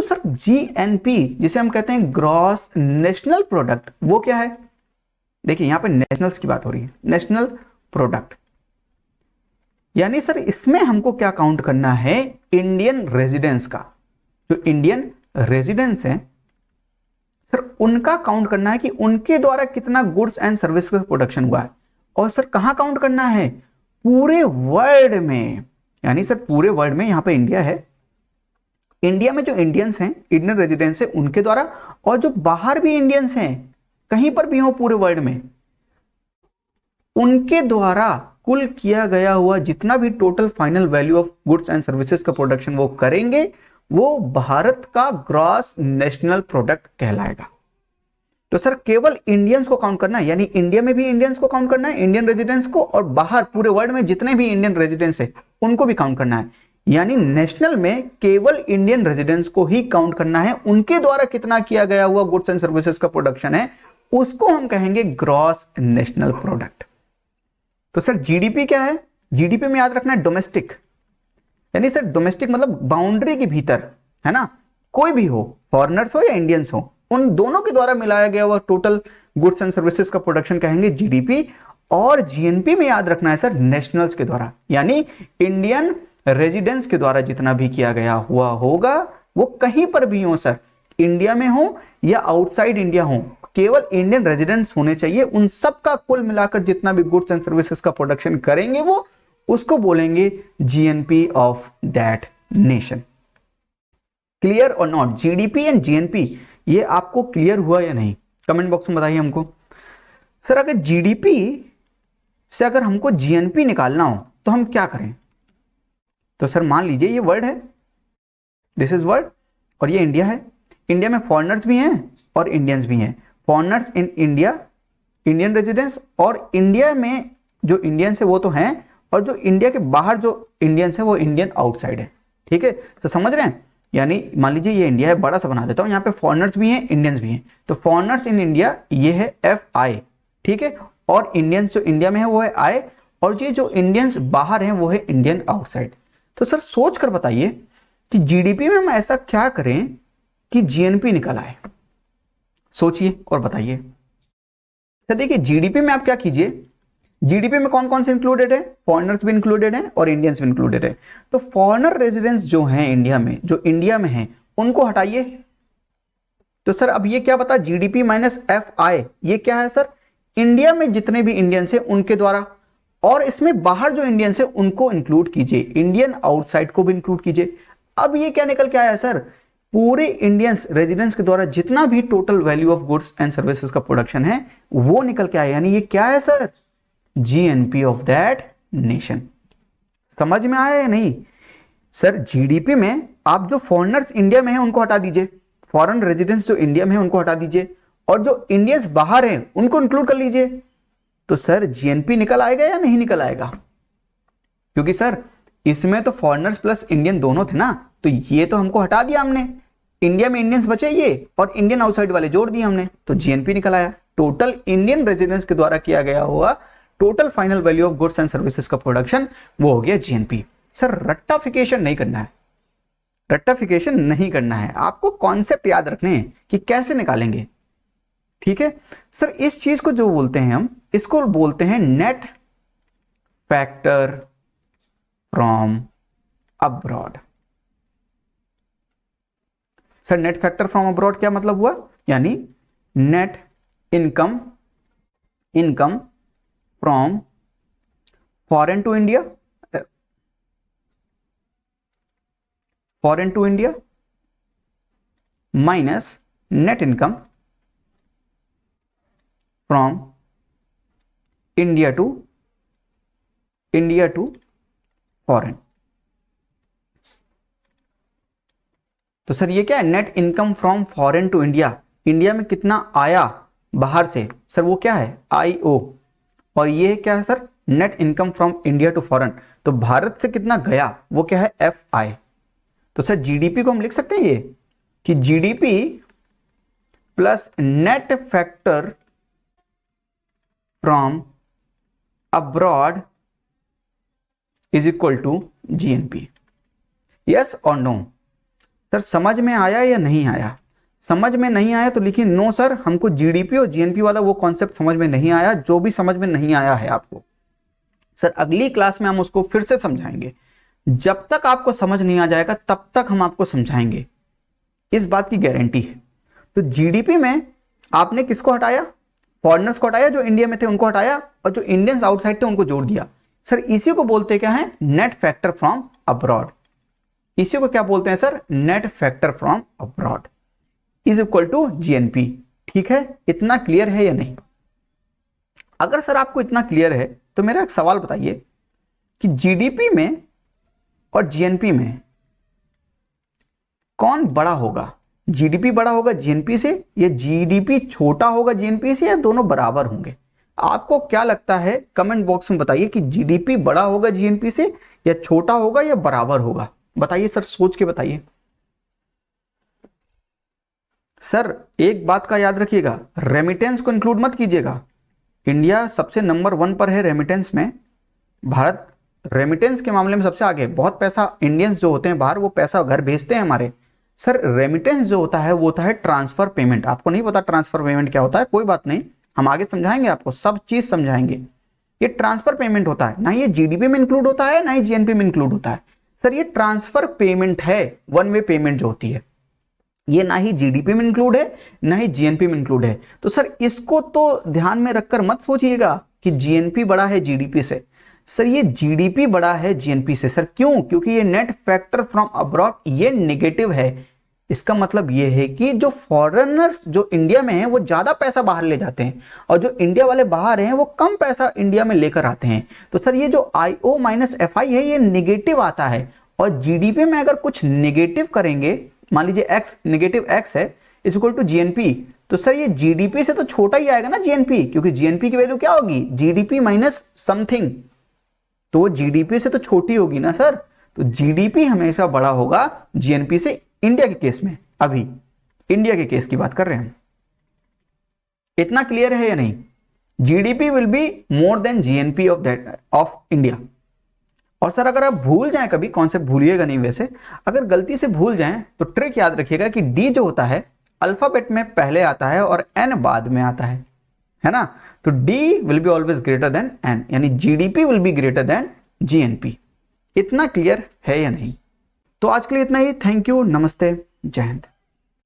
तो sir GNP जिसे हम कहते हैं ग्रॉस नेशनल प्रोडक्ट, वो क्या है? देखिए यहां पे नेशनल्स की बात हो रही है, नेशनल प्रोडक्ट, यानी सर इसमें हमको क्या काउंट करना है? इंडियन रेजिडेंस का, जो इंडियन रेजिडेंस हैं सर उनका काउंट करना है कि उनके द्वारा कितना गुड्स एंड सर्विस का प्रोडक्शन हुआ है। और सर कहां काउंट करना है? पूरे वर्ल्ड में, यानी सर पूरे वर्ल्ड में, यहां पे इंडिया है, इंडिया में जो इंडियंस हैं, इंडियन रेजिडेंस है उनके द्वारा, और जो बाहर भी इंडियंस हैं कहीं पर भी हो पूरे वर्ल्ड में, उनके द्वारा कुल किया गया हुआ जितना भी total final value of goods and services का प्रोडक्शन वो करेंगे, वो भारत का ग्रॉस नेशनल प्रोडक्ट कहलाएगा। तो सर केवल इंडियंस को काउंट करना है, यानी इंडिया में भी इंडियंस को काउंट करना है, इंडियन रेजिडेंस को, और बाहर पूरे वर्ल्ड में जितने भी इंडियन रेजिडेंस है उनको भी काउंट करना है। यानी नेशनल में केवल इंडियन रेजिडेंस को ही काउंट करना है, उनके द्वारा कितना किया गया हुआ गुड्स एंड सर्विसेज का प्रोडक्शन है उसको हम कहेंगे ग्रॉस नेशनल प्रोडक्ट। तो सर जीडीपी क्या है? जीडीपी में याद रखना है डोमेस्टिक, यानी सर डोमेस्टिक मतलब बाउंड्री के भीतर, है ना, कोई भी हो, फॉरेनर्स हो या इंडियंस हो, उन दोनों के द्वारा मिलाया गया हुआ टोटल गुड्स एंड सर्विसेज का प्रोडक्शन कहेंगे जीडीपी। और जीएनपी में याद रखना है सर नेशनल्स के द्वारा, यानी इंडियन रेजिडेंस के द्वारा जितना भी किया गया हुआ होगा, वो कहीं पर भी हो सर, इंडिया में हो या आउटसाइड इंडिया हो, केवल इंडियन रेजिडेंट्स होने चाहिए, उन सब का कुल मिलाकर जितना भी गुड्स एंड सर्विसेज का प्रोडक्शन करेंगे वो, उसको बोलेंगे GNP of that nation. Clear और नॉट? जीडीपी एंड जीएनपी, ये आपको क्लियर हुआ या नहीं? कमेंट बॉक्स में बताइए हमको। सर अगर जीडीपी से अगर हमको जीएनपी निकालना हो तो हम क्या करें? तो सर मान लीजिए ये वर्ल्ड है, दिस इज वर्ल्ड, और ये इंडिया है, इंडिया में फॉरेनर्स भी हैं और इंडियंस भी हैं, foreigners in India, Indian residence, और इंडिया में जो इंडियंस है वो तो हैं, और जो इंडिया के बाहर जो इंडियंस है वो इंडियन आउटसाइड है। ठीक है, तो समझ रहे हैं? यानी मान लीजिए ये इंडिया है, बड़ा सा बना देता हूं, यहाँ पे फॉरेनर्स भी हैं, इंडियंस भी हैं, तो फॉरेनर्स इन इंडिया ये है FI, ठीक है, और इंडियंस जो इंडिया में है वो है I, और ये जो इंडियंस बाहर हैं वो है इंडियन आउटसाइड। तो सर सोच कर बताइए कि जीडीपी में हम ऐसा क्या करें कि जीएनपी निकल आए? सोचिए और बताइए। तो देखिए जीडीपी में आप क्या कीजिए, जीडीपी में कौन कौन से इंक्लूडेड है? फॉरेनर्स भी इंक्लूडेड है और इंडियंस भी इंक्लूडेड है। तो फॉरेनर रेजिडेंस जो हैं इंडिया में, जो इंडिया में हैं, उनको हटाइए। तो सर अब ये क्या बता, जीडीपी माइनस FI, ये क्या है सर? इंडिया में जितने भी इंडियंस हैं उनके द्वारा, और इसमें बाहर जो इंडियंस हैं उनको इंक्लूड कीजिए, इंडियन आउटसाइड को भी इंक्लूड कीजिए। अब ये क्या निकल के आया सर? पूरे इंडियंस रेजिडेंस के द्वारा जितना भी total value of goods and services का प्रोडक्शन है वो निकल के आया, यानी ये क्या है sir? GNP of that nation. समझ में आया या नहीं? सर जीडीपी में आप जो फॉरेनर्स इंडिया में हैं उनको हटा दीजिए, फॉरेन रेजिडेंस जो इंडिया में है उनको हटा दीजिए, और जो इंडियंस बाहर हैं उनको इंक्लूड कर लीजिए। तो सर जीएनपी निकल आएगा या नहीं निकल आएगा? क्योंकि सर इसमें तो फॉरेनर्स प्लस इंडियन दोनों थे ना, तो ये तो हमको हटा दिया हमने, इंडिया में इंडियंस बचे ये, और इंडियन आउटसाइड वाले जोड़ दिए हमने, तो जीएनपी निकल आया। टोटल इंडियन रेजिडेंस के द्वारा किया गया हुआ total final value of goods and services का प्रोडक्शन, वो हो गया जीएनपी। सर रट्टाफिकेशन नहीं करना है, रट्टाफिकेशन नहीं करना है, आपको कॉन्सेप्ट याद रखने हैं कि कैसे निकालेंगे। ठीक है सर, इस चीज को जो बोलते हैं हम, इसको बोलते हैं net factor from abroad. Sir net factor from abroad क्या मतलब हुआ? यानी net income from foreign to India, minus net income from India to foreign. तो सर ये क्या है? Net income from foreign to India, India में कितना आया बाहर से, सर वो क्या है? IO, और ये क्या है sir? Net income from India to foreign, तो भारत से कितना गया वो क्या है? FI। तो सर जीडीपी को हम लिख सकते हैं ये कि GDP plus net factor from abroad is equal to GNP. Yes और नो? सर समझ में आया या नहीं आया? समझ में नहीं आया तो लिखिए नो सर, हमको जीडीपी और जीएनपी वाला वो कॉन्सेप्ट समझ में नहीं आया। जो भी समझ में नहीं आया है आपको, सर अगली क्लास में हम उसको फिर से समझाएंगे। जब तक आपको समझ नहीं आ जाएगा तब तक हम आपको समझाएंगे, इस बात की गारंटी है। तो जीडीपी में आपने किसको हटाया? फॉरेनर्स को हटाया, जो इंडिया में थे उनको हटाया, और जो इंडियंस आउटसाइड थे उनको जोड़ दिया। सर इसी को बोलते क्या है? Net factor from abroad. इसी को क्या बोलते हैं sir? Net factor from abroad is equal to GNP. ठीक है, इतना क्लियर है या नहीं? अगर सर आपको इतना क्लियर है तो मेरा एक सवाल बताइए कि जीडीपी में और जीएनपी में कौन बड़ा होगा? जीडीपी बड़ा होगा जीएनपी से, या जीडीपी छोटा होगा जीएनपी से, या दोनों बराबर होंगे? आपको क्या लगता है? कमेंट बॉक्स में बताइए कि जीडीपी बड़ा होगा जीएनपी से, या छोटा होगा, या बराबर होगा। बताइए सर, सोच के बताइए। सर एक बात का याद रखिएगा, रेमिटेंस को इंक्लूड मत कीजिएगा। इंडिया सबसे नंबर 1 पर है रेमिटेंस में। भारत रेमिटेंस के मामले में सबसे आगे। बहुत पैसा इंडियंस जो होते हैं बाहर, वो पैसा घर भेजते हैं हमारे। सर रेमिटेंस जो होता है वो होता है ट्रांसफर पेमेंट। आपको नहीं पता ट्रांसफर पेमेंट क्या होता है? कोई बात नहीं, हम आगे समझाएंगे आपको, सब चीज समझाएंगे। ये ट्रांसफर पेमेंट होता है, ना ये जीडीपी में इंक्लूड होता है ना ही जीएनपी में इंक्लूड होता है। सर ये ट्रांसफर पेमेंट है, वन वे पेमेंट जो होती है, ये ना ही जीडीपी में इंक्लूड है ना ही जीएनपी में इंक्लूड है। तो सर इसको तो ध्यान में रखकर मत सोचिएगा कि जीएनपी बड़ा है जीडीपी से। सर ये जीडीपी बड़ा है जीएनपी से। सर क्यों? क्योंकि ये नेट फैक्टर फ्रॉम अब्रॉड ये नेगेटिव है। इसका मतलब ये है कि जो फॉरेनर्स जो इंडिया में हैं वो ज्यादा पैसा बाहर ले जाते हैं, और जो इंडिया वाले बाहर हैं वो कम पैसा इंडिया में लेकर आते हैं। तो सर ये जो IO माइनस FI है ये नेगेटिव आता है। और जीडीपी में अगर कुछ नेगेटिव करेंगे, मान लीजिए x नेगेटिव x है इज इक्वल टू जीएनपी, तो सर ये जीडीपी से तो छोटा ही आएगा ना जीएनपी, क्योंकि जीएनपी की वैल्यू क्या होगी? जीडीपी माइनस समथिंग, तो जीडीपी से तो छोटी होगी ना सर। तो जीडीपी हमेशा बड़ा होगा जीएनपी से, इंडिया के केस में। अभी इंडिया के केस की बात कर रहे हैं हम। इतना क्लियर है या नहीं? GDP will be more than GNP of India. और सर अगर आप भूल जाएं, कभी कॉन्सेप्ट भूलिएगा नहीं, वैसे अगर गलती से भूल जाएं तो ट्रिक याद रखिएगा कि डी जो होता है अल्फाबेट में पहले आता है और एन बाद में आता है ना? तो D will be always greater than N, यानी GDP will be greater than GNP. इतना क्लियर है या नहीं? तो आज के लिए इतना ही। थैंक यू, नमस्ते, जय हिंद।